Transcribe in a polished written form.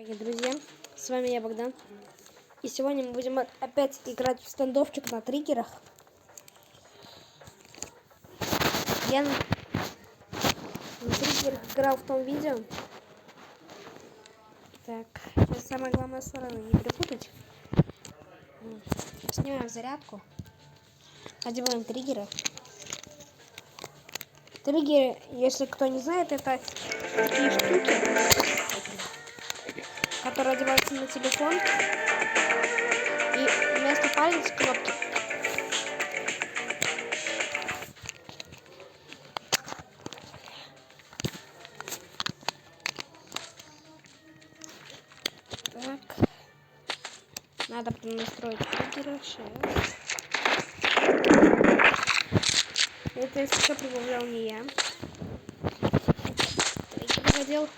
Дорогие друзья, с вами я, Богдан. И сегодня мы будем опять играть в стендовчик на триггерах. Я на триггерах играл в том видео. Так, сейчас самое главное стороны не перепутать. Снимаем зарядку. Одеваем триггеры. Триггеры, если кто не знает, это такие штуки, которые одеваются на телефон. И вместо палец кнопки. Так. Надо потом настроить триггеры. Это, если что, прибавлял не я. Триггер вводил.